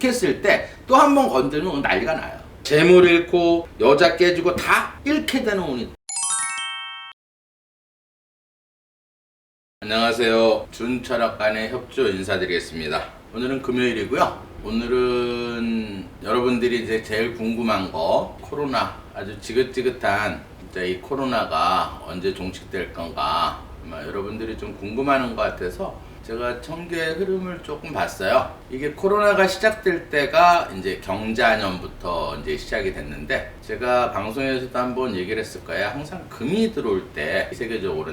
했을 때 또 한 번 건드리면 난리가 나요. 재물 잃고 여자 깨지고 다 잃게 되는 운이. 안녕하세요. 준철학관의 협조 인사드리겠습니다. 오늘은 금요일이고요. 오늘은 여러분들이 이제 제일 궁금한 거, 코로나, 아주 지긋지긋한 진짜 이 코로나가 언제 종식될 건가 아마 여러분들이 좀 궁금해하는 것 같아서 제가 천계의 흐름을 조금 봤어요. 이게 코로나가 시작될 때가 이제 경자년부터 이제 시작이 됐는데, 제가 방송에서도 한번 얘기를 했을 거예요. 항상 금이 들어올 때 세계적으로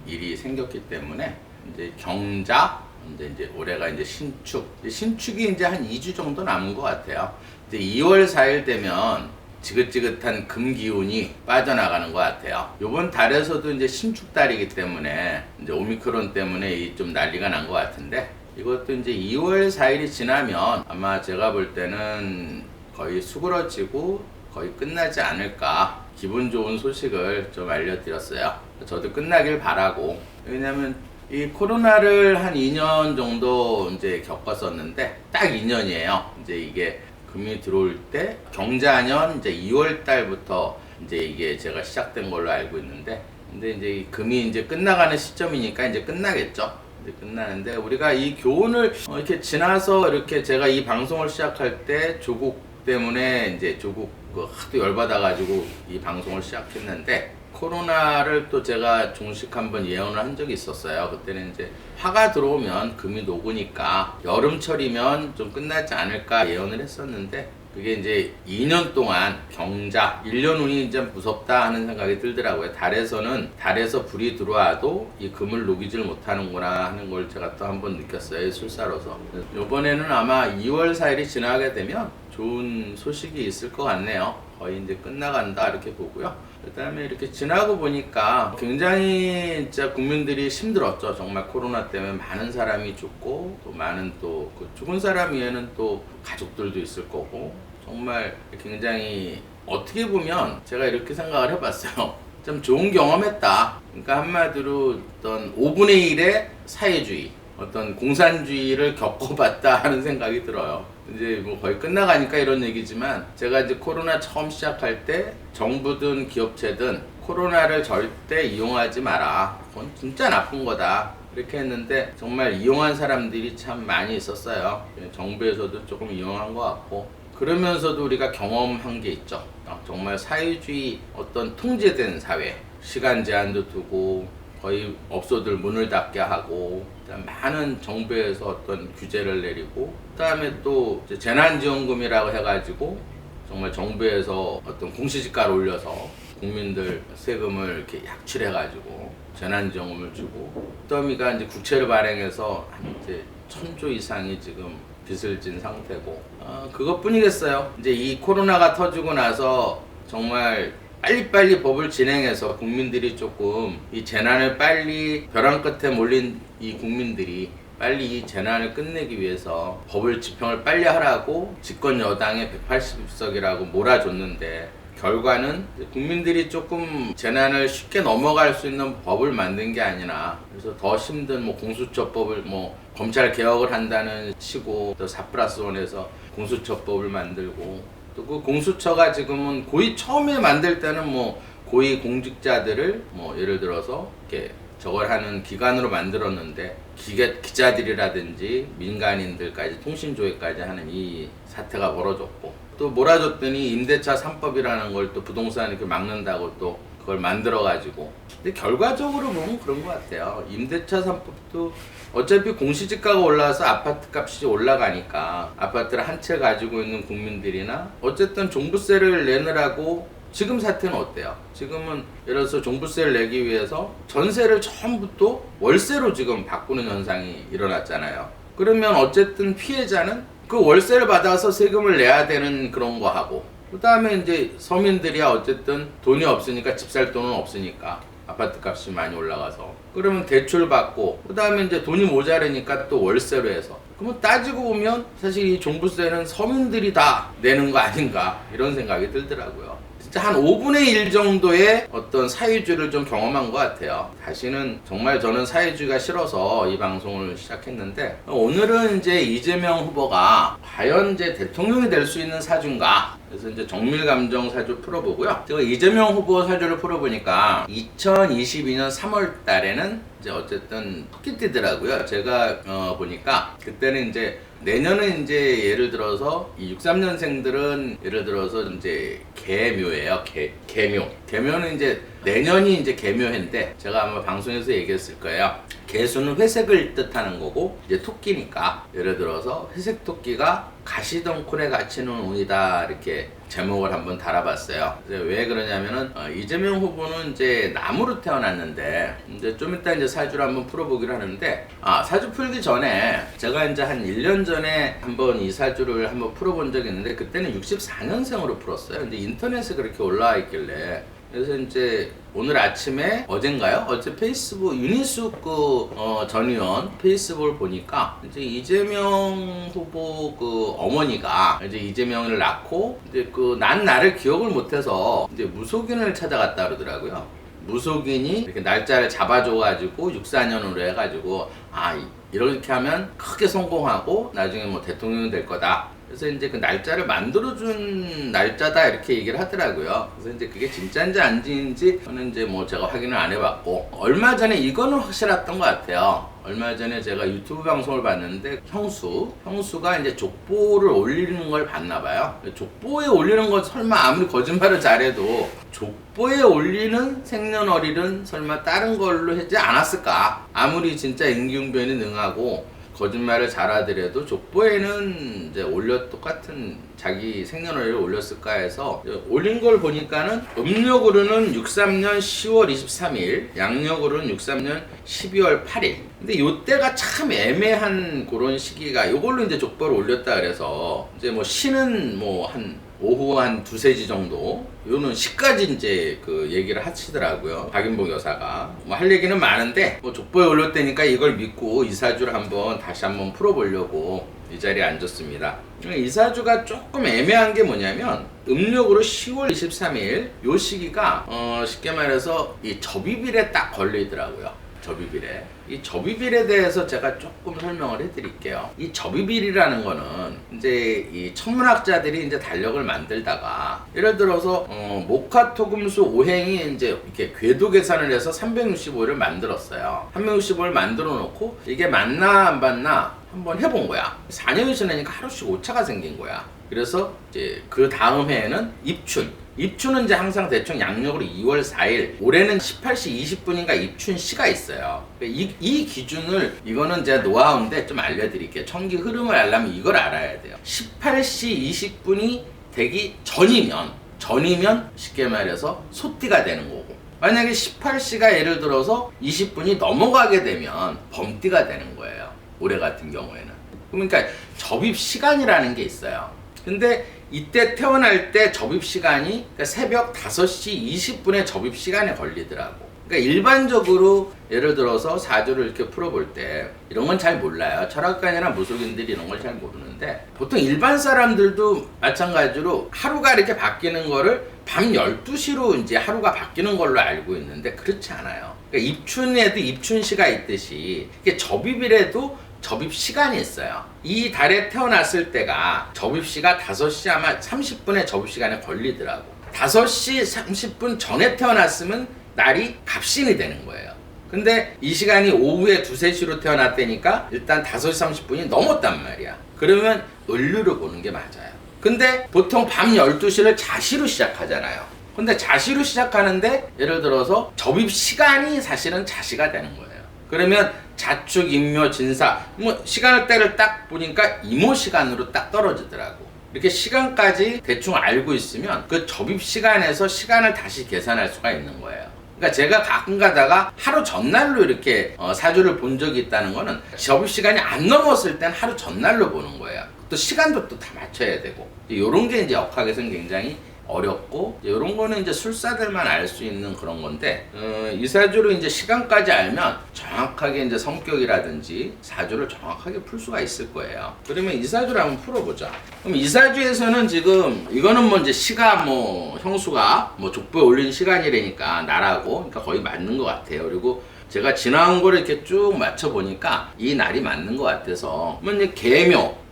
일이 생겼기 때문에 이제 경자, 이제 올해가 이제 신축이 이제 한 2주 정도 남은 것 같아요. 이제 2월 4일 되면 지긋지긋한 금 기운이 빠져나가는 것 같아요. 요번 달에서도 이제 신축달이기 때문에 이제 오미크론 때문에 좀 난리가 난 것 같은데, 이것도 이제 2월 4일이 지나면 아마 제가 볼 때는 거의 수그러지고 거의 끝나지 않을까, 기분 좋은 소식을 좀 알려드렸어요. 저도 끝나길 바라고. 왜냐면 이 코로나를 한 2년 정도 이제 겪었었는데, 딱 2년이에요. 이제 이게 금이 들어올 때 경자년 이제 2월 달부터 이제 이게 제가 시작된 걸로 알고 있는데, 근데 이제 이 금이 이제 끝나가는 시점이니까 이제 끝나겠죠. 이제 끝나는데, 우리가 이 교훈을 이렇게 지나서 이렇게 제가 이 방송을 시작할 때 조국 때문에 이제 조국 하도 열받아가지고 이 방송을 시작했는데, 코로나를 또 제가 종식 한번 예언을 한 적이 있었어요. 그때는 이제 화가 들어오면 금이 녹으니까 여름철이면 좀 끝나지 않을까 예언을 했었는데, 그게 이제 2년 동안 경자 1년 운이 이제 무섭다 하는 생각이 들더라고요. 달에서 불이 들어와도 이 금을 녹이질 못하는구나 하는 걸 제가 또 한번 느꼈어요, 술사로서. 이번에는 아마 2월 4일이 지나게 되면 좋은 소식이 있을 것 같네요. 거의 이제 끝나간다 이렇게 보고요. 그 다음에 이렇게 지나고 보니까 굉장히 진짜 국민들이 힘들었죠. 정말 코로나 때문에 많은 사람이 죽고, 또 많은 또 그 죽은 사람 위에는 또 가족들도 있을 거고, 정말 굉장히 어떻게 보면 제가 이렇게 생각을 해봤어요. 좀 좋은 경험했다. 그러니까 한마디로 어떤 5분의 1의 사회주의, 어떤 공산주의를 겪어봤다 하는 생각이 들어요. 이제 뭐 거의 끝나가니까 이런 얘기지만, 제가 이제 코로나 처음 시작할 때 정부든 기업체든 코로나를 절대 이용하지 마라, 그건 진짜 나쁜 거다 이렇게 했는데, 정말 이용한 사람들이 참 많이 있었어요. 정부에서도 조금 이용한 것 같고, 그러면서도 우리가 경험한 게 있죠. 정말 사회주의 어떤 통제된 사회, 시간 제한도 두고 거의 업소들 문을 닫게 하고, 많은 정부에서 어떤 규제를 내리고, 그 다음에 또 재난지원금이라고 해가지고 정말 정부에서 어떤 공시지가를 올려서 국민들 세금을 이렇게 약출해가지고 재난지원금을 주고, 더미가 이제 국채를 발행해서 한 이제 1,000조 이상이 지금 빚을 진 상태고, 그것뿐이겠어요. 이제 이 코로나가 터지고 나서 정말 빨리빨리 법을 진행해서 국민들이 조금 이 재난을 빨리 벼랑 끝에 몰린 이 국민들이 빨리 이 재난을 끝내기 위해서 법을 집행을 빨리 하라고 집권 여당의 180석이라고 몰아줬는데, 결과는 국민들이 조금 재난을 쉽게 넘어갈 수 있는 법을 만든 게 아니라, 그래서 더 힘든 뭐 공수처법을 뭐 검찰 개혁을 한다는 치고, 또 4+1에서 공수처법을 만들고, 또 그 공수처가 지금은 처음에 만들 때는 뭐 고위 공직자들을 뭐 예를 들어서 이렇게 저걸 하는 기관으로 만들었는데, 기자들이라든지 민간인들까지 통신조회까지 하는 이 사태가 벌어졌고, 또 몰아줬더니 임대차 3법이라는 걸 또 부동산 이렇게 막는다고 또 그걸 만들어가지고, 근데 결과적으로 보면 그런 것 같아요. 임대차 3법도 어차피 공시지가가 올라서 아파트 값이 올라가니까 아파트를 한 채 가지고 있는 국민들이나 어쨌든 종부세를 내느라고, 지금 사태는 어때요? 지금은 예를 들어서 종부세를 내기 위해서 전세를 전부 또 월세로 지금 바꾸는 현상이 일어났잖아요. 그러면 어쨌든 피해자는 그 월세를 받아서 세금을 내야 되는 그런 거 하고, 그 다음에 이제 서민들이야 어쨌든 돈이 없으니까, 집 살 돈은 없으니까 아파트 값이 많이 올라가서 그러면 대출 받고, 그 다음에 이제 돈이 모자라니까 또 월세로 해서, 그러면 따지고 보면 사실 이 종부세는 서민들이 다 내는 거 아닌가 이런 생각이 들더라고요. 한 5분의 1 정도의 어떤 사회주의를 좀 경험한 것 같아요. 다시는 정말 저는 사회주의가 싫어서 이 방송을 시작했는데, 오늘은 이제 이재명 후보가 과연 이제 대통령이 될 수 있는 사주인가? 그래서 이제 정밀감정 사주 풀어보고요. 제가 이재명 후보 사주를 풀어보니까 2022년 3월 달에는 이제 어쨌든 토끼띠더라고요. 제가 보니까 그때는 이제 내년은 이제 예를 들어서 이 63년생들은 예를 들어서 이제 개묘예요. 개묘. 개묘는 이제 내년이 이제 개묘인데 제가 아마 방송에서 얘기했을 거예요. 개수는 회색을 뜻하는 거고 이제 토끼니까 예를 들어서 회색 토끼가 가시덤불에 갇히는 운이다 이렇게 제목을 한번 달아봤어요. 왜 그러냐면은 이재명 후보는 이제 나무로 태어났는데 이제 좀 이따 이제 사주를 한번 풀어보기로 하는데 사주 풀기 전에 제가 이제 한 1년 전에 한번 이 사주를 한번 풀어본 적이 있는데 그때는 64년생으로 풀었어요. 근데 인터넷에 그렇게 올라와 있길래 그래서 이제 오늘 아침에 어젠가요? 어제 페이스북 유니숙 전 의원 페이스북을 보니까 이제 이재명 후보 어머니가 이제 이재명을 낳고 이제 난 나를 기억을 못해서 이제 무속인을 찾아갔다 그러더라고요. 무속인이 이렇게 날짜를 잡아줘가지고 64년으로 해가지고 이렇게 하면 크게 성공하고 나중에 뭐 대통령이 될 거다. 그래서 이제 그 날짜를 만들어준 날짜다 이렇게 얘기를 하더라고요. 그래서 이제 그게 진짜인지 아닌지 저는 이제 뭐 제가 확인을 안 해봤고 얼마 전에 이거는 확실했던 것 같아요. 얼마 전에 제가 유튜브 방송을 봤는데 형수가 이제 족보를 올리는 걸 봤나 봐요. 족보에 올리는 건 설마 아무리 거짓말을 잘해도 족보에 올리는 생년월일은 설마 다른 걸로 하지 않았을까? 아무리 진짜 임기응변이 능하고 거짓말을 잘하더라도 족보에는 이제 똑같은 자기 생년월일을 올렸을까 해서 올린 걸 보니까는 음력으로는 63년 10월 23일, 양력으로는 63년 12월 8일. 근데 요때가 참 애매한 그런 시기가 요걸로 이제 족보를 올렸다 그래서 이제 뭐 시는 뭐 한 오후 한 2-3시 정도 요는 시까지 이제 그 얘기를 하시더라고요. 박인복 여사가 뭐 할 얘기는 많은데 뭐 족보에 올렸다니까 이걸 믿고 이 사주를 다시 한번 풀어보려고 이 자리에 앉았습니다. 이 사주가 조금 애매한 게 뭐냐면 음력으로 10월 23일 요 시기가 쉽게 말해서 이 접입일에 딱 걸리더라고요. 접입일에. 이 접입일에 대해서 제가 조금 설명을 해드릴게요. 이 접입일이라는 거는 이제 이 천문학자들이 이제 달력을 만들다가 예를 들어서 목화토금수 오행이 이제 이렇게 궤도 계산을 해서 365일을 만들었어요. 365일 만들어 놓고 이게 맞나 안 맞나 한번 해본 거야. 4년이 지나니까 하루씩 오차가 생긴 거야. 그래서 이제 그 다음 해에는 입춘은 이제 항상 대충 양력으로 2월 4일, 올해는 18시 20분인가 입춘시가 있어요. 이 기준을, 이거는 제가 노하우인데 좀 알려드릴게요. 천기 흐름을 알려면 이걸 알아야 돼요. 18시 20분이 되기 전이면 쉽게 말해서 소띠가 되는 거고, 만약에 18시가 예를 들어서 20분이 넘어가게 되면 범띠가 되는 거예요. 올해 같은 경우에는. 그러니까 접입 시간이라는 게 있어요. 근데 이때 태어날 때 접입 시간이 그러니까 새벽 5시 20분에 접입 시간에 걸리더라고. 그러니까 일반적으로 예를 들어서 사주를 이렇게 풀어볼 때 이런 건 잘 몰라요. 철학관이나 무속인들이 이런 걸 잘 모르는데 보통 일반 사람들도 마찬가지로 하루가 이렇게 바뀌는 거를 밤 12시로 이제 하루가 바뀌는 걸로 알고 있는데 그렇지 않아요. 그러니까 입춘에도 입춘시가 있듯이 이게 접입일에도 접입 시간이 있어요. 이 달에 태어났을 때가 접입시가 5시 아마 30분에 접입 시간에 걸리더라고. 5시 30분 전에 태어났으면 날이 갑신이 되는 거예요. 근데 이 시간이 오후에 2-3시로 태어났다니까 일단 5시 30분이 넘었단 말이야. 그러면 을류를 보는 게 맞아요. 근데 보통 밤 12시를 자시로 시작하잖아요. 근데 자시로 시작하는데 예를 들어서 접입 시간이 사실은 자시가 되는 거예요. 그러면 자축, 임묘, 진사 뭐 시간을 때를 딱 보니까 이모 시간으로 딱 떨어지더라고. 이렇게 시간까지 대충 알고 있으면 그 접입 시간에서 시간을 다시 계산할 수가 있는 거예요. 그러니까 제가 가끔 가다가 하루 전날로 이렇게 사주를 본 적이 있다는 거는 접입 시간이 안 넘었을 땐 하루 전날로 보는 거예요. 또 시간도 또 다 맞춰야 되고 이런 게 이제 역학에서는 굉장히 어렵고 이런 거는 이제 술사들만 알 수 있는 그런 건데 이 사주로 이제 시간까지 알면 정확하게 이제 성격이라든지 사주를 정확하게 풀 수가 있을 거예요. 그러면 이 사주를 한번 풀어보자. 그럼 이 사주에서는 지금 이거는 뭐 이제 시가 뭐 형수가 뭐 족보에 올린 시간이라니까 나라고 그러니까 거의 맞는 것 같아요. 그리고 제가 지나온 거를 이렇게 쭉 맞춰 보니까 이 날이 맞는 것 같아서 뭐 이제 계묘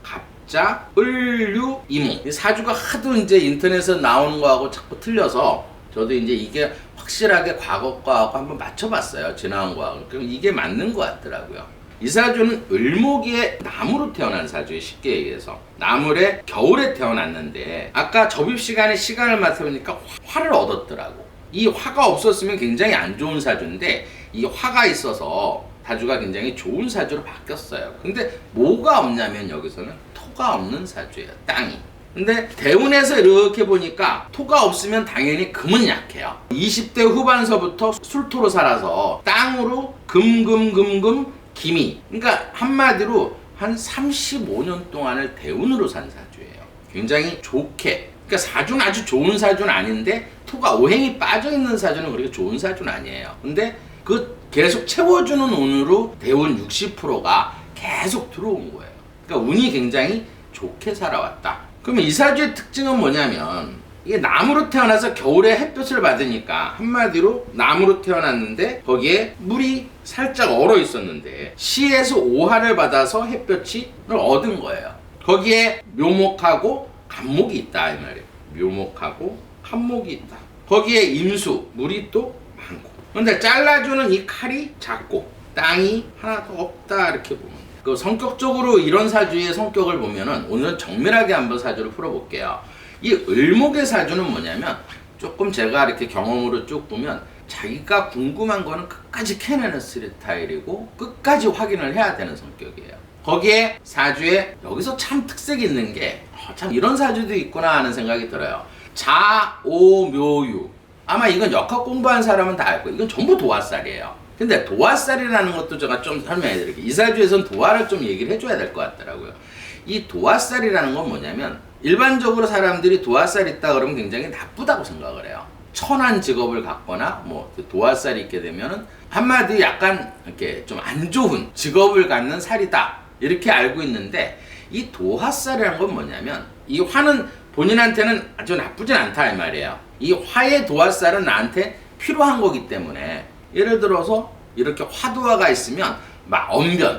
자, 을류, 이무. 이 사주가 하도 이제 인터넷에 나오는 거하고 자꾸 틀려서 저도 이제 이게 확실하게 과거 거하고 한번 맞춰봤어요. 지나온 거하고. 그럼 이게 맞는 것 같더라고요. 이 사주는 을목이의 나무로 태어난 사주예요. 쉽게 얘기해서. 나물에 겨울에 태어났는데 아까 접입 시간에 시간을 맞춰보니까 화를 얻었더라고. 이 화가 없었으면 굉장히 안 좋은 사주인데 이 화가 있어서 사주가 굉장히 좋은 사주로 바뀌었어요. 근데 뭐가 없냐면 여기서는 토가 없는 사주예요. 땅이. 근데 대운에서 이렇게 보니까 토가 없으면 당연히 금은 약해요. 20대 후반서부터 술토로 살아서 땅으로 금금금금 기미. 그러니까 한마디로 한 35년 동안을 대운으로 산 사주예요. 굉장히 좋게. 그러니까 사주는 아주 좋은 사주는 아닌데 토가 오행이 빠져있는 사주는 그렇게 좋은 사주는 아니에요. 근데 그 계속 채워주는 운으로 대운 60%가 계속 들어온 거예요. 그러니까 운이 굉장히 좋게 살아왔다. 그러면 이 사주의 특징은 뭐냐면 이게 나무로 태어나서 겨울에 햇볕을 받으니까 한마디로 나무로 태어났는데 거기에 물이 살짝 얼어 있었는데 시에서 오화를 받아서 햇볕을 얻은 거예요. 거기에 묘목하고 간목이 있다 이 말이에요. 묘목하고 간목이 있다. 거기에 임수 물이 또 많고. 근데 잘라주는 이 칼이 작고 땅이 하나도 없다 이렇게 보면 돼요. 그 성격적으로 이런 사주의 성격을 보면은 오늘은 정밀하게 한번 사주를 풀어볼게요. 이 을목의 사주는 뭐냐면 조금 제가 이렇게 경험으로 쭉 보면 자기가 궁금한 거는 끝까지 캐내는 스타일이고 끝까지 확인을 해야 되는 성격이에요. 거기에 사주에 여기서 참 특색이 있는 게 참 이런 사주도 있구나 하는 생각이 들어요. 자오묘유. 아마 이건 역학 공부한 사람은 다 알고 이건 전부 도화살이에요. 근데 도화살이라는 것도 제가 좀 설명해 드릴게요. 이 사주에서는 도화를 좀 얘기를 해줘야 될 것 같더라고요. 이 도화살이라는 건 뭐냐면 일반적으로 사람들이 도화살 있다 그러면 굉장히 나쁘다고 생각을 해요. 천한 직업을 갖거나 뭐 도화살이 있게 되면은 한마디 약간 이렇게 좀 안 좋은 직업을 갖는 살이다 이렇게 알고 있는데 이 도화살이라는 건 뭐냐면 이 화는 본인한테는 아주 나쁘진 않다 이 말이에요. 이 화의 도화살은 나한테 필요한 거기 때문에 예를 들어서 이렇게 화도화가 있으면 막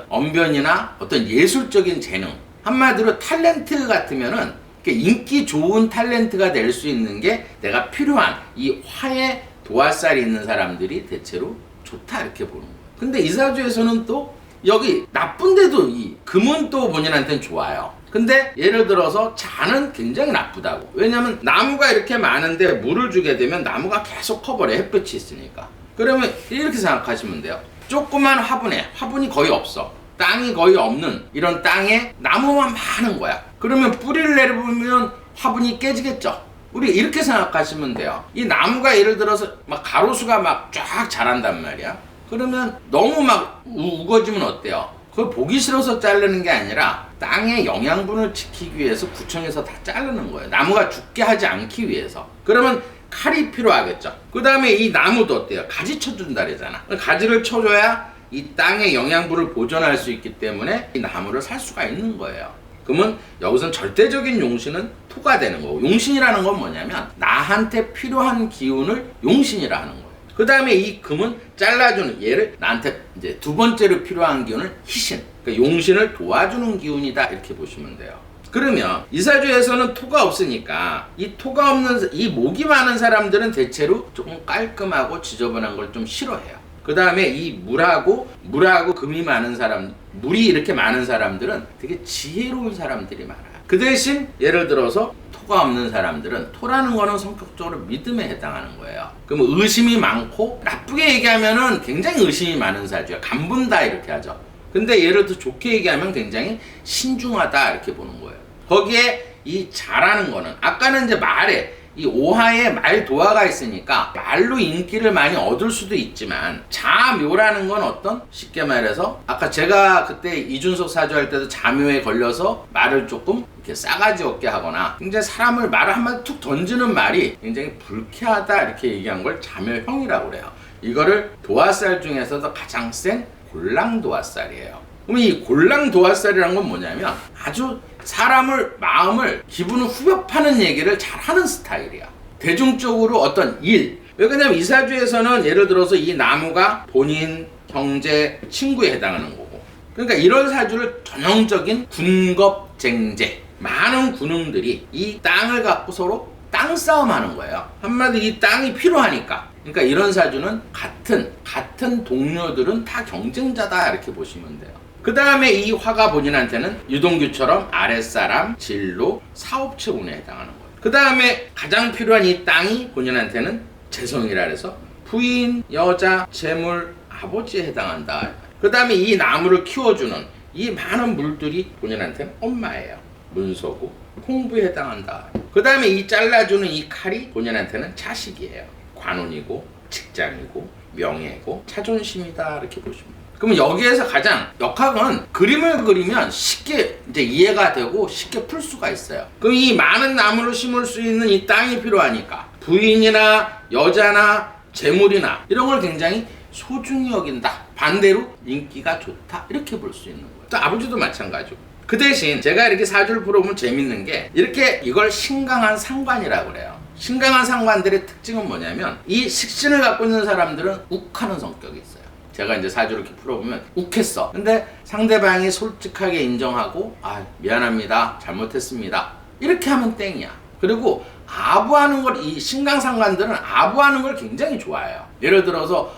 언변이나 어떤 예술적인 재능 한마디로 탤런트 같으면은 인기 좋은 탤런트가 될 수 있는 게 내가 필요한 이 화의 도화살이 있는 사람들이 대체로 좋다 이렇게 보는 거예요. 근데 이 사주에서는 또 여기 나쁜데도 이 금은 또 본인한테는 좋아요. 근데 예를 들어서 자는 굉장히 나쁘다고. 왜냐면 나무가 이렇게 많은데 물을 주게 되면 나무가 계속 커버려 햇볕이 있으니까. 그러면 이렇게 생각하시면 돼요. 조그만 화분에 화분이 거의 없어. 땅이 거의 없는 이런 땅에 나무만 많은 거야. 그러면 뿌리를 내려보면 화분이 깨지겠죠. 우리 이렇게 생각하시면 돼요. 이 나무가 예를 들어서 막 가로수가 막 쫙 자란단 말이야. 그러면 너무 막 우거지면 어때요? 그걸 보기 싫어서 자르는 게 아니라 땅의 영양분을 지키기 위해서 구청에서 다 자르는 거예요. 나무가 죽게 하지 않기 위해서. 그러면 칼이 필요하겠죠. 그 다음에 이 나무도 어때요? 가지 쳐준다 그러잖아. 가지를 쳐줘야 이 땅의 영양분을 보존할 수 있기 때문에 이 나무를 살 수가 있는 거예요. 그러면 여기서는 절대적인 용신은 토가 되는 거고, 용신이라는 건 뭐냐면 나한테 필요한 기운을 용신이라 하는 거예요. 그 다음에 이 금은 잘라주는 얘를 나한테 이제 두 번째로 필요한 기운을 희신, 그러니까 용신을 도와주는 기운이다 이렇게 보시면 돼요. 그러면 이 사주에서는 토가 없으니까 이 토가 없는 이 목이 많은 사람들은 대체로 조금 깔끔하고 지저분한 걸 좀 싫어해요. 그 다음에 이 물하고 금이 많은 사람, 물이 이렇게 많은 사람들은 되게 지혜로운 사람들이 많아요. 그 대신 예를 들어서 토가 없는 사람들은 토라는 거는 성격적으로 믿음에 해당하는 거예요. 그럼 의심이 많고 나쁘게 얘기하면은 굉장히 의심이 많은 사주야. 간분다 이렇게 하죠. 근데 예를 들어 좋게 얘기하면 굉장히 신중하다 이렇게 보는 거예요. 거기에 이 자라는 거는 아까는 이제 말에 이 오하에 말도화가 있으니까 말로 인기를 많이 얻을 수도 있지만 자묘라는 건 어떤? 쉽게 말해서 아까 제가 그때 이준석 사주 할 때도 자묘에 걸려서 말을 조금 이렇게 싸가지 없게 하거나 굉장히 사람을 말을 한마디 툭 던지는 말이 굉장히 불쾌하다 이렇게 얘기한 걸 자묘형이라고 그래요. 이거를 도화살 중에서도 가장 센 골랑도화살이에요. 그럼 이 골랑도화살이라는 건 뭐냐면 아주 사람을 마음을 기분을 후벼파는 얘기를 잘하는 스타일이야. 대중적으로 어떤 일, 왜 그러냐면 이 사주에서는 예를 들어서 이 나무가 본인, 형제, 친구에 해당하는 거고, 그러니까 이런 사주를 전형적인 군겁쟁제, 많은 군웅들이 이 땅을 갖고 서로 땅 싸움하는 거예요. 한마디로 이 땅이 필요하니까. 그러니까 이런 사주는 같은 동료들은 다 경쟁자다 이렇게 보시면 돼요. 그 다음에 이 화가 본인한테는 유동규처럼 아랫사람, 진로, 사업체 운에 해당하는 거예요. 그 다음에 가장 필요한 이 땅이 본인한테는 재성이라 해서 부인, 여자, 재물, 아버지에 해당한다. 그 다음에 이 나무를 키워주는 이 많은 물들이 본인한테는 엄마예요. 문서고 공부에 해당한다. 그 다음에 이 잘라주는 이 칼이 본인한테는 자식이에요. 관운이고 직장이고 명예고 자존심이다 이렇게 보시면 돼요. 그러면 여기에서 가장 역학은 그림을 그리면 쉽게 이제 이해가 되고 쉽게 풀 수가 있어요. 그럼 이 많은 나무를 심을 수 있는 이 땅이 필요하니까 부인이나 여자나 재물이나 이런 걸 굉장히 소중히 여긴다. 반대로 인기가 좋다 이렇게 볼 수 있는 거예요. 또 아버지도 마찬가지고. 그 대신 제가 이렇게 사주를 풀어보면 재밌는 게 이렇게 이걸 신강한 상관이라고 그래요. 신강한 상관들의 특징은 뭐냐면 이 식신을 갖고 있는 사람들은 욱하는 성격이 있어요. 제가 이제 사주를 이렇게 풀어보면 욱했어. 근데 상대방이 솔직하게 인정하고 미안합니다. 잘못했습니다. 이렇게 하면 땡이야. 그리고 아부하는 걸 이 신강상관들은 아부하는 걸 굉장히 좋아해요. 예를 들어서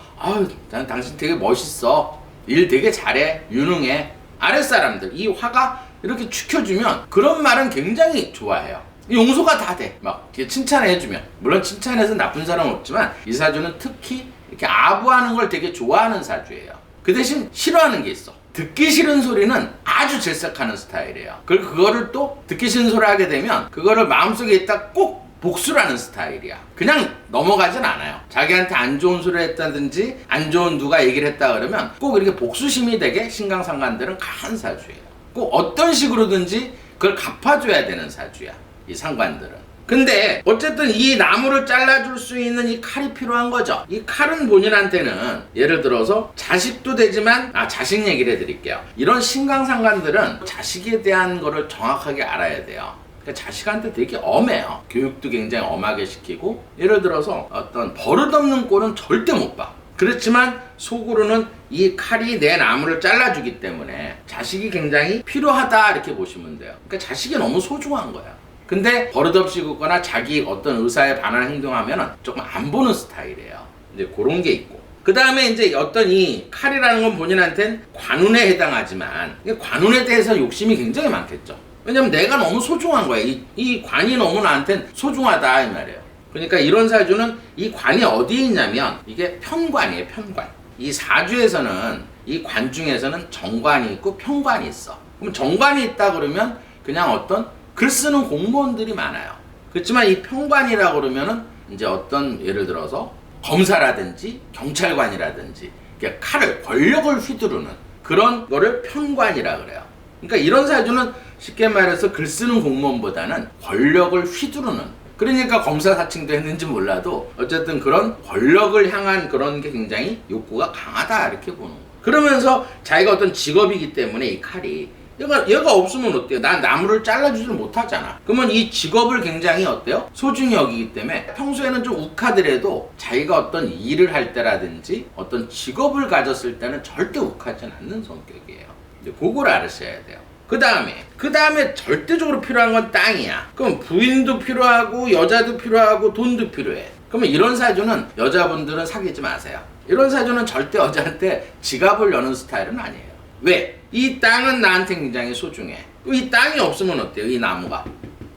당신 되게 멋있어. 일 되게 잘해. 유능해. 아랫사람들 이 화가 이렇게 축혀주면 그런 말은 굉장히 좋아해요. 용서가 다 돼. 막 칭찬해주면. 물론 칭찬해서 나쁜 사람은 없지만 이 사주는 특히 이렇게 아부하는 걸 되게 좋아하는 사주예요. 그 대신 싫어하는 게 있어. 듣기 싫은 소리는 아주 질색하는 스타일이에요. 그리고 그거를 또 듣기 싫은 소리 하게 되면 그거를 마음속에 있다 꼭 복수를 하는 스타일이야. 그냥 넘어가진 않아요. 자기한테 안 좋은 소리를 했다든지 안 좋은 누가 얘기를 했다 그러면 꼭 이렇게 복수심이 되게 신강상관들은 강한 사주예요. 꼭 어떤 식으로든지 그걸 갚아줘야 되는 사주야. 이 상관들은. 근데 어쨌든 이 나무를 잘라줄 수 있는 이 칼이 필요한 거죠. 이 칼은 본인한테는 예를 들어서 자식도 되지만 자식 얘기를 해드릴게요. 이런 신강상관들은 자식에 대한 거를 정확하게 알아야 돼요. 그러니까 자식한테 되게 엄해요. 교육도 굉장히 엄하게 시키고 예를 들어서 어떤 버릇없는 꼴은 절대 못 봐. 그렇지만 속으로는 이 칼이 내 나무를 잘라주기 때문에 자식이 굉장히 필요하다 이렇게 보시면 돼요. 그러니까 자식이 너무 소중한 거야. 근데 버릇없이 긋거나 자기 어떤 의사에 반하는 행동하면은 조금 안 보는 스타일이에요. 이제 그런 게 있고. 그 다음에 이제 어떤 이 칼이라는 건 본인한테는 관운에 해당하지만 관운에 대해서 욕심이 굉장히 많겠죠. 왜냐면 내가 너무 소중한 거야. 이 관이 너무 나한테는 소중하다 이 말이에요. 그러니까 이런 사주는 이 관이 어디에 있냐면 이게 편관이에요. 편관. 이 사주에서는 이 관 중에서는 정관이 있고 편관이 있어. 그럼 정관이 있다 그러면 그냥 어떤 글 쓰는 공무원들이 많아요. 그렇지만 이 편관이라고 그러면은 이제 어떤 예를 들어서 검사라든지 경찰관이라든지 칼을 권력을 휘두르는 그런 거를 편관이라 그래요. 그러니까 이런 사주는 쉽게 말해서 글 쓰는 공무원보다는 권력을 휘두르는, 그러니까 검사 사칭도 했는지 몰라도 어쨌든 그런 권력을 향한 그런 게 굉장히 욕구가 강하다 이렇게 보는 거예요. 그러면서 자기가 어떤 직업이기 때문에 이 칼이 얘가 없으면 어때요? 난 나무를 잘라주지를 못하잖아. 그러면 이 직업을 굉장히 어때요? 소중히 여기기 때문에 평소에는 좀 욱하더라도 자기가 어떤 일을 할 때라든지 어떤 직업을 가졌을 때는 절대 욱하지 않는 성격이에요. 이제 그걸 알으셔야 돼요. 그 다음에 절대적으로 필요한 건 땅이야. 그럼 부인도 필요하고 여자도 필요하고 돈도 필요해. 그러면 이런 사주는 여자분들은 사귀지 마세요. 이런 사주는 절대 여자한테 지갑을 여는 스타일은 아니에요. 왜? 이 땅은 나한테 굉장히 소중해. 이 땅이 없으면 어때요? 이 나무가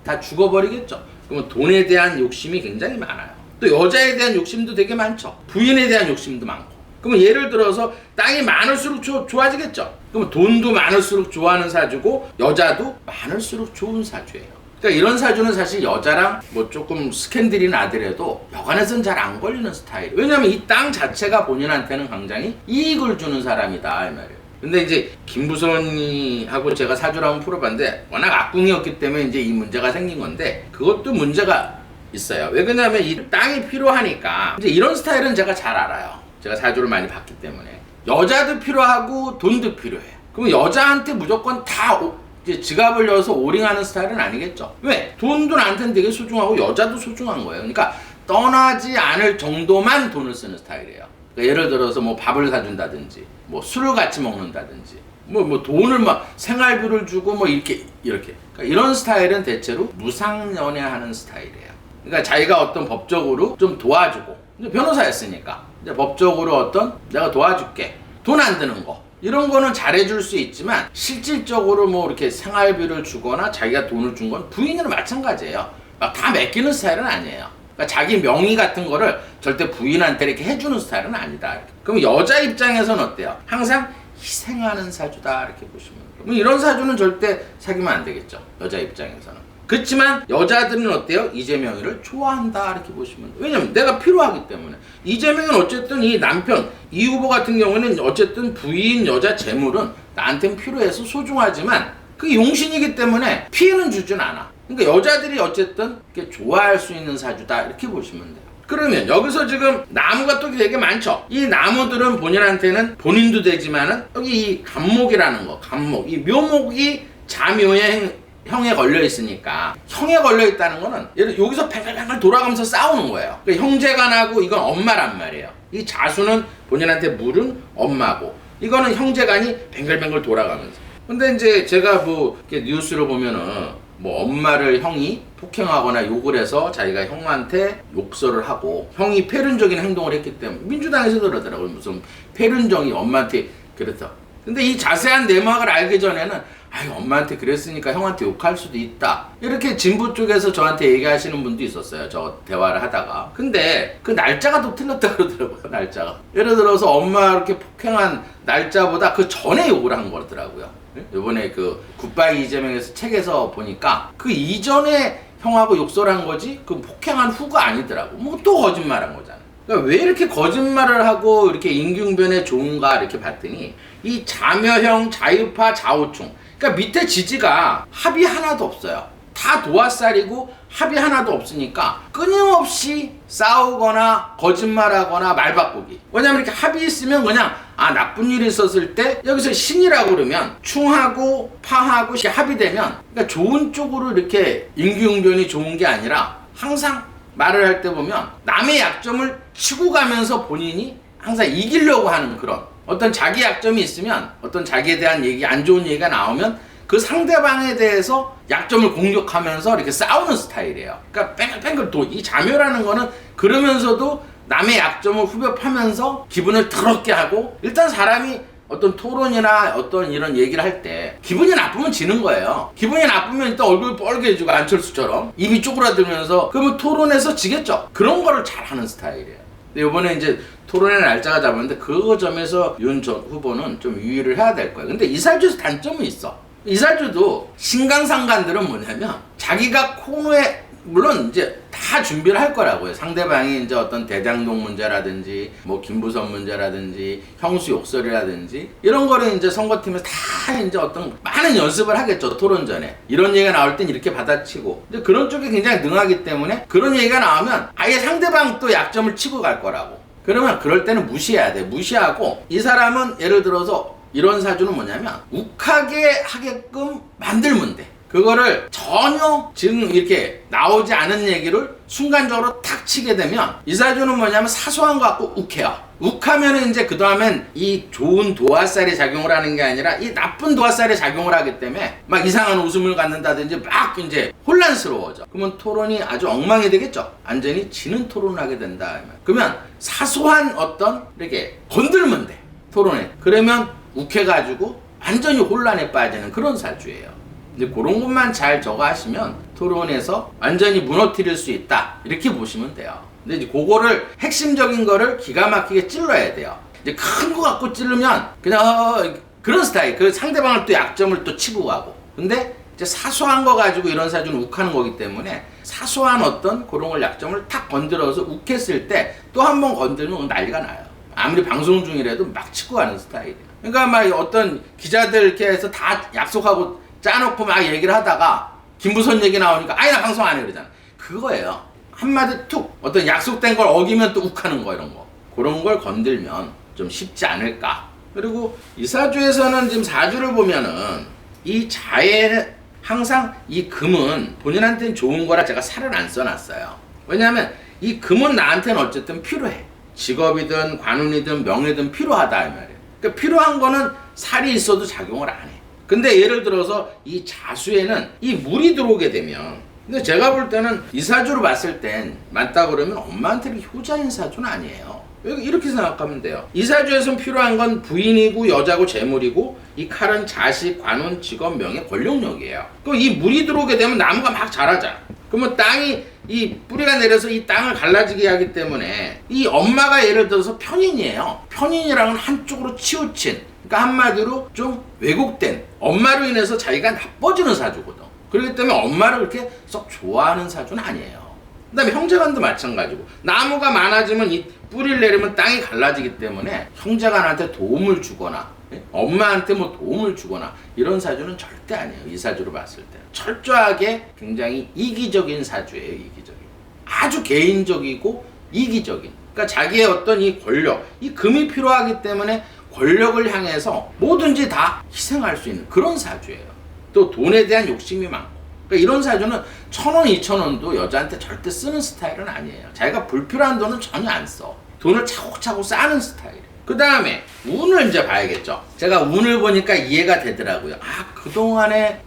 다 죽어버리겠죠. 그러면 돈에 대한 욕심이 굉장히 많아요. 또 여자에 대한 욕심도 되게 많죠. 부인에 대한 욕심도 많고. 그러면 예를 들어서 땅이 많을수록 좋아지겠죠. 그러면 돈도 많을수록 좋아하는 사주고 여자도 많을수록 좋은 사주예요. 그러니까 이런 사주는 사실 여자랑 뭐 조금 스캔들이 나더라도 여간에서는 잘 안 걸리는 스타일. 왜냐면 이 땅 자체가 본인한테는 굉장히 이익을 주는 사람이다 이 말이에요. 근데 이제 김부선이하고 제가 사주를 한번 풀어봤는데 워낙 악궁이었기 때문에 이제 이 문제가 생긴 건데 그것도 문제가 있어요. 왜 그러냐면 이 땅이 필요하니까 이제 이런 스타일은 제가 잘 알아요. 제가 사주를 많이 봤기 때문에 여자도 필요하고 돈도 필요해. 그럼 여자한테 무조건 다 이제 지갑을 열어서 오링하는 스타일은 아니겠죠. 왜? 돈도 나한테는 되게 소중하고 여자도 소중한 거예요. 그러니까 떠나지 않을 정도만 돈을 쓰는 스타일이에요. 그러니까 예를 들어서 뭐 밥을 사준다든지 뭐 술을 같이 먹는다든지 뭐 돈을 막 생활비를 주고 뭐 이렇게 그러니까 이런 스타일은 대체로 무상연애하는 스타일이에요. 그러니까 자기가 어떤 법적으로 좀 도와주고 이제 변호사였으니까 이제 법적으로 어떤 내가 도와줄게 돈 안 드는 거 이런 거는 잘해줄 수 있지만 실질적으로 뭐 이렇게 생활비를 주거나 자기가 돈을 준 건 부인이랑 마찬가지예요. 막 다 맡기는 스타일은 아니에요. 그러니까 자기 명의 같은 거를 절대 부인한테 이렇게 해주는 스타일은 아니다. 그럼 여자 입장에서는 어때요? 항상 희생하는 사주다 이렇게 보시면 돼요. 그럼 이런 사주는 절대 사귀면 안 되겠죠. 여자 입장에서는. 그렇지만 여자들은 어때요? 이재명이를 좋아한다 이렇게 보시면 돼요. 왜냐면 내가 필요하기 때문에. 이재명은 어쨌든 이 남편, 이 후보 같은 경우에는 어쨌든 부인, 여자, 재물은 나한테는 필요해서 소중하지만 그게 용신이기 때문에 피해는 주진 않아. 그러니까 여자들이 어쨌든 이렇게 좋아할 수 있는 사주다 이렇게 보시면 돼요. 그러면 여기서 지금 나무가 또 되게 많죠. 이 나무들은 본인한테는 본인도 되지만은 여기 이 간목이라는 거, 간목, 이 묘목이 자묘의 형에 걸려 있으니까 형에 걸려 있다는 거는 여기서 뱅글뱅글 돌아가면서 싸우는 거예요. 그러니까 형제간하고 이건 엄마란 말이에요. 이 자수는 본인한테 물은 엄마고 이거는 형제간이 뱅글뱅글 돌아가면서. 근데 이제 제가 뭐 이렇게 뉴스를 보면은 뭐 엄마를 형이 폭행하거나 욕을 해서 자기가 형한테 욕설을 하고 형이 폐륜적인 행동을 했기 때문에 민주당에서도 그러더라고요. 무슨 폐륜정이 엄마한테 그랬다. 근데 이 자세한 내막을 알기 전에는 아유 엄마한테 그랬으니까 형한테 욕할 수도 있다 이렇게 진보 쪽에서 저한테 얘기하시는 분도 있었어요. 저 대화를 하다가. 근데 그 날짜가 또 틀렸다 그러더라고요. 날짜가 예를 들어서 엄마 이렇게 폭행한 날짜보다 그 전에 욕을 한 거더라고요. 이번에 그 굿바이 이재명에서 책에서 보니까 그 이전에 형하고 욕설한 거지 그 폭행한 후가 아니더라고. 뭐 또 거짓말한 거잖아. 그러니까 왜 이렇게 거짓말을 하고 이렇게 임균변에 좋은가 이렇게 봤더니 이 자묘형, 자유파, 좌우충 그러니까 밑에 지지가 합이 하나도 없어요. 다 도화살이고 합이 하나도 없으니까 끊임없이 싸우거나 거짓말하거나 말 바꾸기. 왜냐면 이렇게 합이 있으면 그냥 나쁜 일이 있었을 때 여기서 신이라고 그러면 충하고 파하고 합이 되면 그러니까 좋은 쪽으로 이렇게 임기응변이 좋은 게 아니라 항상 말을 할 때 보면 남의 약점을 치고 가면서 본인이 항상 이기려고 하는 그런 어떤 자기 약점이 있으면 어떤 자기에 대한 얘기 안 좋은 얘기가 나오면 그 상대방에 대해서 약점을 공격하면서 이렇게 싸우는 스타일이에요. 그러니까 뺑글뺑글 이 자묘라는 거는 그러면서도 남의 약점을 후벼 파면서 기분을 더럽게 하고 일단 사람이 어떤 토론이나 어떤 이런 얘기를 할 때 기분이 나쁘면 지는 거예요. 기분이 나쁘면 일단 얼굴 빨개지고 안철수처럼 입이 쪼그라들면서 그러면 토론에서 지겠죠. 그런 거를 잘하는 스타일이에요. 근데 이번에 이제 토론의 날짜가 잡았는데 그 점에서 윤 전 후보는 좀 유의를 해야 될 거예요. 근데 이살주에서 단점이 있어. 이살주도 신강상관들은 뭐냐면 자기가 코너에 물론 이제 다 준비를 할 거라고요. 상대방이 이제 어떤 대장동 문제라든지 뭐 김부선 문제라든지 형수 욕설이라든지 이런 거를 이제 선거팀에서 다 이제 어떤 많은 연습을 하겠죠. 토론 전에 이런 얘기가 나올 땐 이렇게 받아치고 이제 그런 쪽에 굉장히 능하기 때문에 그런 얘기가 나오면 아예 상대방 또 약점을 치고 갈 거라고. 그러면 그럴 때는 무시해야 돼. 무시하고 이 사람은 예를 들어서 이런 사주는 뭐냐면 욱하게 하게끔 만들면 돼. 그거를 전혀 지금 이렇게 나오지 않은 얘기를 순간적으로 탁 치게 되면 이 사주는 뭐냐면 사소한 거 갖고 욱해요. 욱하면은 이제 그 다음엔 이 좋은 도화살이 작용을 하는 게 아니라 이 나쁜 도화살이 작용을 하기 때문에 막 이상한 웃음을 갖는다든지 막 이제 혼란스러워져. 그러면 토론이 아주 엉망이 되겠죠. 완전히 지는 토론을 하게 된다. 그러면 사소한 어떤 이렇게 건들면 돼. 토론에. 그러면 욱해가지고 완전히 혼란에 빠지는 그런 사주예요. 근데 그런 것만 잘 적어 하시면 토론에서 완전히 무너뜨릴 수 있다 이렇게 보시면 돼요. 근데 이제 그거를 핵심적인 거를 기가 막히게 찔러야 돼요. 이제 큰 거 갖고 찌르면 그냥 그런 스타일. 그 상대방을 또 약점을 또 치고 가고. 근데 이제 사소한 거 가지고 이런 사주는 욱하는 거기 때문에 사소한 어떤 그런 걸 약점을 탁 건드려서 욱했을 때 또 한 번 건드리면 난리가 나요. 아무리 방송 중이라도 막 치고 가는 스타일이에요. 그러니까 막 어떤 기자들 이렇게 해서 다 약속하고 짜놓고 막 얘기를 하다가 김부선 얘기 나오니까 아니 나 방송 안 해 그러잖아. 그거예요. 한마디 툭 어떤 약속된 걸 어기면 또 욱하는 거 이런 거. 그런 걸 건들면 좀 쉽지 않을까. 그리고 이 사주에서는 지금 사주를 보면은 이 자에는 항상 이 금은 본인한테는 좋은 거라 제가 살을 안 써놨어요. 왜냐하면 이 금은 나한테는 어쨌든 필요해. 직업이든 관운이든 명예든 필요하다 이 말이에요. 그러니까 필요한 거는 살이 있어도 작용을 안 해. 근데 예를 들어서 이 자수에는 이 물이 들어오게 되면 근데 제가 볼 때는 이 사주로 봤을 땐 맞다 그러면 엄마한테 효자인 사주는 아니에요. 이렇게 생각하면 돼요. 이 사주에서는 필요한 건 부인이고 여자고 재물이고 이 칼은 자식, 관운, 직업, 명예, 권력력이에요. 그럼 이 물이 들어오게 되면 나무가 막 자라잖아. 그러면 땅이 이 뿌리가 내려서 이 땅을 갈라지게 하기 때문에 이 엄마가 예를 들어서 편인이에요. 편인이랑은 한쪽으로 치우친 그러니까 한마디로 좀 왜곡된 엄마로 인해서 자기가 나빠지는 사주거든. 그렇기 때문에 엄마를 그렇게 썩 좋아하는 사주는 아니에요. 그 다음에 형제간도 마찬가지고 나무가 많아지면 이 뿌리를 내리면 땅이 갈라지기 때문에 형제간한테 도움을 주거나 엄마한테 뭐 도움을 주거나 이런 사주는 절대 아니에요. 이 사주로 봤을 때 철저하게 굉장히 이기적인 사주예요. 이기적인 아주 개인적이고 이기적인 그러니까 자기의 어떤 이 권력 이 금이 필요하기 때문에 권력을 향해서 뭐든지 다 희생할 수 있는 그런 사주예요. 또 돈에 대한 욕심이 많고 그러니까 이런 사주는 1,000원, 2,000원도 여자한테 절대 쓰는 스타일은 아니에요. 자기가 불필요한 돈은 전혀 안 써. 돈을 차곡차곡 쌓는 스타일이에요. 그 다음에 운을 이제 봐야겠죠. 제가 운을 보니까 이해가 되더라고요. 아 그동안에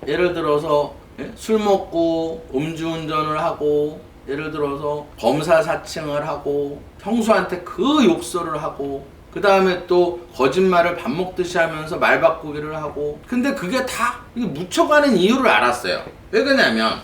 예를 들어서 술 먹고 음주운전을 하고 예를 들어서 검사 사칭을 하고 형수한테 욕설을 하고 그 다음에 또 거짓말을 밥 먹듯이 하면서 말 바꾸기를 하고 근데 그게 다 묻혀가는 이유를 알았어요. 왜 그러냐면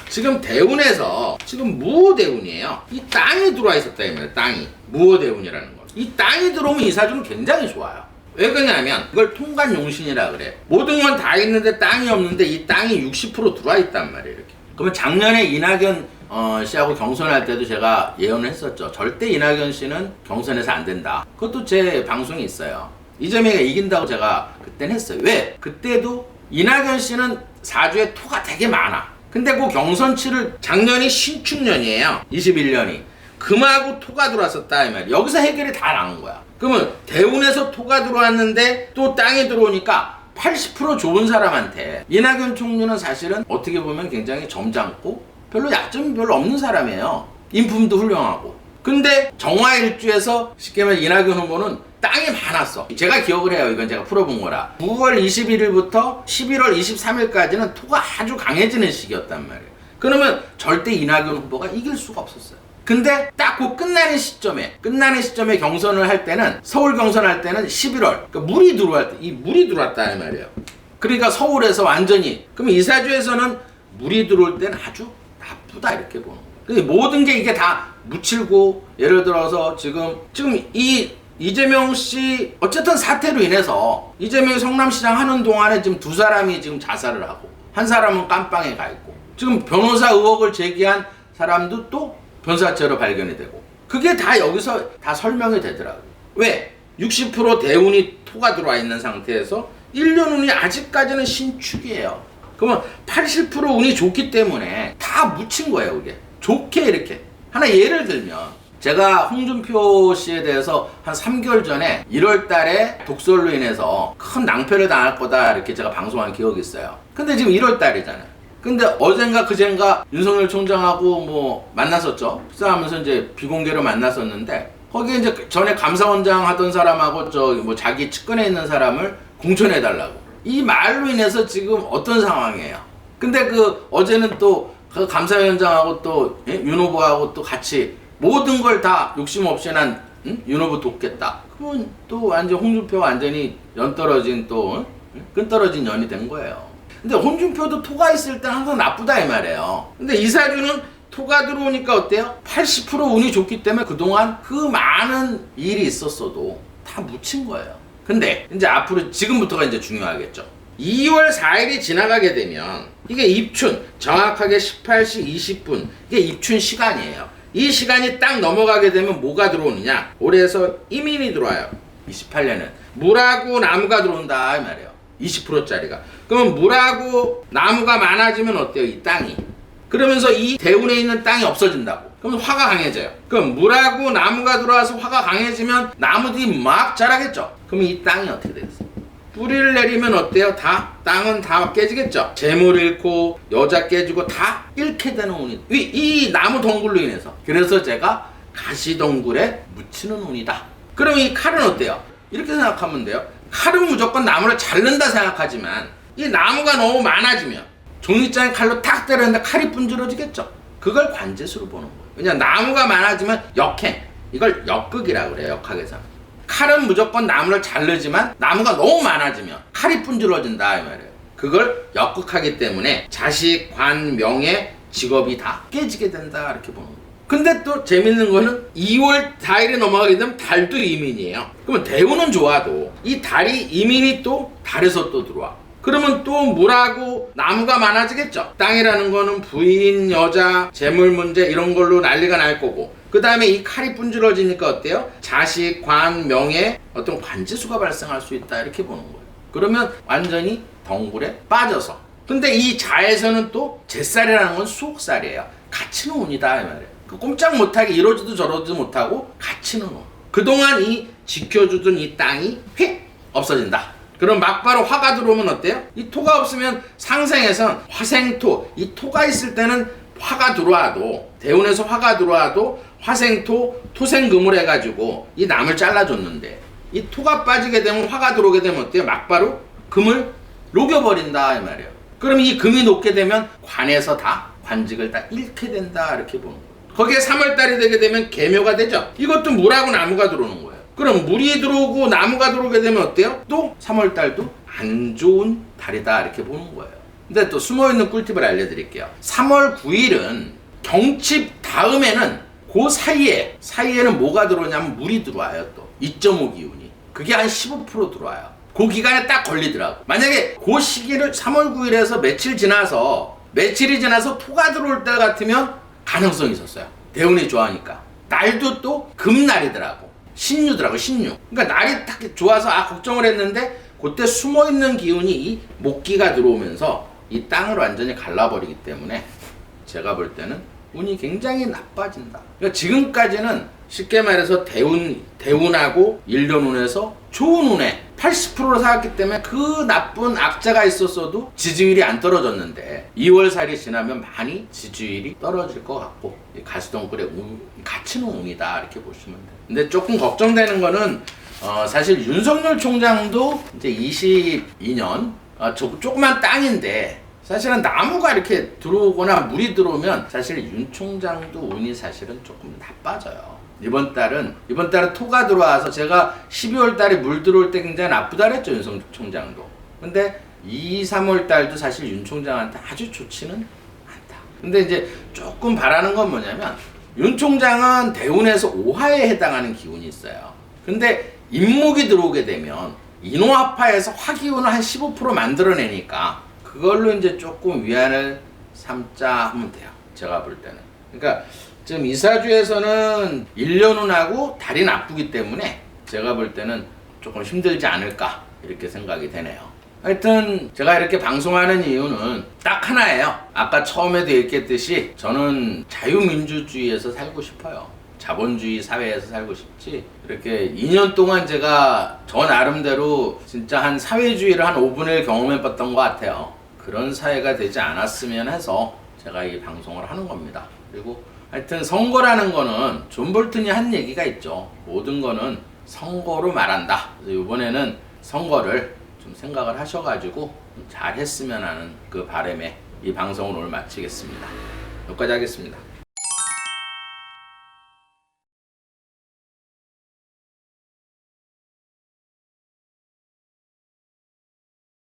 지금 대운에서 지금 무호대운이에요. 이 땅이 들어와 있었다 이 말이에요. 땅이 무호대운이라는 거. 이 땅이 들어오면 이 사주는 굉장히 좋아요. 왜 그러냐면 이걸 통관용신이라 그래. 모든 건 다 있는데 땅이 없는데 이 땅이 60% 들어와 있단 말이에요. 이렇게. 그러면 작년에 이낙연 씨하고 경선할 때도 제가 예언을 했었죠. 절대 이낙연 씨는 경선에서 안 된다. 그것도 제 방송에 있어요. 이재명이가 이긴다고 제가 그때는 했어요. 왜? 그때도 이낙연 씨는 사주에 토가 되게 많아. 근데 그 경선치를 작년이 신축년이에요. 21년이. 금하고 토가 들어왔었다 이 말이야. 여기서 해결이 다 나온 거야. 그러면 대운에서 토가 들어왔는데 또 땅이 들어오니까 80% 좋은 사람한테 이낙연 총리는 사실은 어떻게 보면 굉장히 점잖고 별로 약점이 별로 없는 사람이에요. 인품도 훌륭하고. 근데 정화일주에서 쉽게 말해 이낙연 후보는 땅이 많았어. 제가 기억을 해요. 이건 제가 풀어본 거라. 9월 21일부터 11월 23일까지는 토가 아주 강해지는 시기였단 말이에요. 그러면 절대 이낙연 후보가 이길 수가 없었어요. 근데 딱 그 끝나는 시점에 경선을 할 때는 서울 경선할 때는 11월 그러니까 물이 들어왔다. 이 물이 들어왔다 이 말이에요. 그러니까 서울에서 완전히 그러면 이 사주에서는 물이 들어올 때는 아주 나쁘다 이렇게 보는 거예요. 모든 게 이게 다 묻히고 예를 들어서 지금 이 이재명 씨 어쨌든 사태로 인해서 이재명이 성남시장 하는 동안에 지금 두 사람이 지금 자살을 하고 한 사람은 깜빵에 가 있고 지금 변호사 의혹을 제기한 사람도 또 변사체로 발견이 되고 그게 다 여기서 다 설명이 되더라고요. 왜? 60% 대운이 토가 들어와 있는 상태에서 1년 운이 아직까지는 신축이에요. 그러면 80% 운이 좋기 때문에 다 묻힌 거예요. 그게 좋게 이렇게 하나 예를 들면 제가 홍준표 씨에 대해서 한 3개월 전에 1월 달에 독설로 인해서 큰 낭패를 당할 거다 이렇게 제가 방송한 기억이 있어요. 근데 지금 1월 달이잖아요. 근데 어젠가 그젠가 윤석열 총장하고 뭐 만났었죠. 식사하면서 이제 비공개로 만났었는데 거기에 이제 전에 감사원장 하던 사람하고 뭐 자기 측근에 있는 사람을 공천해달라고. 이 말로 인해서 지금 어떤 상황이에요. 근데 어제는 또 그 감사위원장하고 또 윤 후보하고 또 같이 모든 걸 다 욕심 없이 난 윤 후보 돕겠다. 그러면 또 완전 홍준표 완전히 연 떨어진 끈 떨어진 연이 된 거예요. 근데 홍준표도 토가 있을 때 항상 나쁘다 이 말이에요. 근데 이 사주는 토가 들어오니까 어때요? 80% 운이 좋기 때문에 그동안 그 많은 일이 있었어도 다 묻힌 거예요. 근데 이제 앞으로 지금부터가 이제 중요하겠죠. 2월 4일이 지나가게 되면 이게 입춘 정확하게 18시 20분 이게 입춘 시간이에요. 이 시간이 딱 넘어가게 되면 뭐가 들어오느냐? 올해에서 이민이 들어와요. 28년은 물하고 나무가 들어온다 이 말이에요. 20%짜리가. 그러면 물하고 나무가 많아지면 어때요? 이 땅이. 그러면서 이 대운에 있는 땅이 없어진다고. 그럼 화가 강해져요. 그럼 물하고 나무가 들어와서 화가 강해지면 나무들이 막 자라겠죠. 그럼 이 땅이 어떻게 되겠어요? 뿌리를 내리면 어때요? 땅은 다 깨지겠죠. 재물 잃고 여자 깨지고 다 잃게 되는 운이 이 나무 덩굴로 인해서. 그래서 제가 가시덩굴에 묻히는 운이다. 그럼 이 칼은 어때요? 이렇게 생각하면 돼요. 칼은 무조건 나무를 자른다 생각하지만 이 나무가 너무 많아지면 종이장에 칼로 탁 때렸는데 칼이 분질러지겠죠. 그걸 관제수로 보는 거예요. 왜냐 나무가 많아지면 역행. 이걸 역극이라고 그래요. 역학에서. 칼은 무조건 나무를 자르지만 나무가 너무 많아지면 칼이 분질러진다 이 말이에요. 그걸 역극하기 때문에 자식, 관, 명예, 직업이 다 깨지게 된다 이렇게 보는 거예요. 근데 또 재밌는 거는 2월 4일이 넘어가게 되면 달도 이민이에요. 그러면 대운은 좋아도 이 달이 이민이 또 달에서 또 들어와. 그러면 또 물하고 나무가 많아지겠죠. 땅이라는 거는 부인, 여자, 재물 문제 이런 걸로 난리가 날 거고 그 다음에 이 칼이 분질러지니까 어때요? 자식, 관, 명예 어떤 관제수가 발생할 수 있다 이렇게 보는 거예요. 그러면 완전히 덩굴에 빠져서 근데 이 자에서는 또 제살이라는 건 수옥살이에요. 갇히는 운이다 이 말이에요. 꼼짝 못하게 이러지도 저러지도 못하고 갇히는 운. 그동안 이 지켜주던 이 땅이 휙 없어진다. 그럼 막바로 화가 들어오면 어때요? 이 토가 없으면 상생에선 화생토, 이 토가 있을 때는 화가 들어와도 대운에서 화가 들어와도 화생토, 토생금을 해가지고 이 남을 잘라줬는데 이 토가 빠지게 되면 화가 들어오게 되면 어때요? 막바로 금을 녹여버린다 이 말이에요. 그럼 이 금이 녹게 되면 관에서 다 관직을 다 잃게 된다 이렇게 보는 거예요. 거기에 3월달이 되게 되면 계묘가 되죠. 이것도 물하고 나무가 들어오는 거예요. 그럼 물이 들어오고 나무가 들어오게 되면 어때요? 또 3월달도 안 좋은 달이다 이렇게 보는 거예요. 근데 또 숨어있는 꿀팁을 알려드릴게요. 3월 9일은 경칩 다음에는 그 사이에는 뭐가 들어오냐면 물이 들어와요. 또 2.5 기운이. 그게 한 15% 들어와요. 그 기간에 딱 걸리더라고. 만약에 그 시기를 3월 9일에서 며칠이 지나서 토가 들어올 때 같으면 가능성이 있었어요. 대운이 좋아하니까. 날도 또 금날이더라고. 신유더라고, 신유. 그러니까 날이 딱 좋아서 걱정을 했는데 그때 숨어있는 기운이 이 목기가 들어오면서 이 땅을 완전히 갈라버리기 때문에 제가 볼 때는 운이 굉장히 나빠진다. 그러니까 지금까지는 쉽게 말해서 대운하고 일련운에서 좋은 운에 80%로 살았기 때문에 그 나쁜 악재가 있었어도 지지율이 안 떨어졌는데 2월 살이 지나면 많이 지지율이 떨어질 것 같고 가시덩굴에 갇히는 운이다 이렇게 보시면 돼요. 근데 조금 걱정되는 거는 사실 윤석열 총장도 이제 22년 조그만 땅인데 사실은 나무가 이렇게 들어오거나 물이 들어오면 사실 윤 총장도 운이 사실은 조금 나빠져요. 이번 달은 토가 들어와서 제가 12월 달에 물 들어올 때 굉장히 나쁘다 그랬죠. 윤석열 총장도. 근데 2, 3월 달도 사실 윤 총장한테 아주 좋지는 않다. 근데 이제 조금 바라는 건 뭐냐면 윤 총장은 대운에서 5화에 해당하는 기운이 있어요. 근데 인목이 들어오게 되면 인호합화에서 화기운을 한 15% 만들어내니까 그걸로 이제 조금 위안을 삼자 하면 돼요. 제가 볼 때는. 그러니까 지금 이사주에서는 1년운하고 달이 나쁘기 때문에 제가 볼 때는 조금 힘들지 않을까 이렇게 생각이 되네요. 하여튼 제가 이렇게 방송하는 이유는 딱 하나예요. 아까 처음에도 얘기했듯이 저는 자유민주주의에서 살고 싶어요. 자본주의 사회에서 살고 싶지 이렇게 2년 동안 제가 저 나름대로 진짜 한 사회주의를 한 5분의 1 경험해봤던 것 같아요. 그런 사회가 되지 않았으면 해서 제가 이 방송을 하는 겁니다. 그리고 하여튼 선거라는 거는 존 볼튼이 한 얘기가 있죠. 모든 거는 선거로 말한다. 그래서 이번에는 선거를 좀 생각을 하셔가지고 잘 했으면 하는 그 바람에 이 방송을 오늘 마치겠습니다. 여기까지 하겠습니다.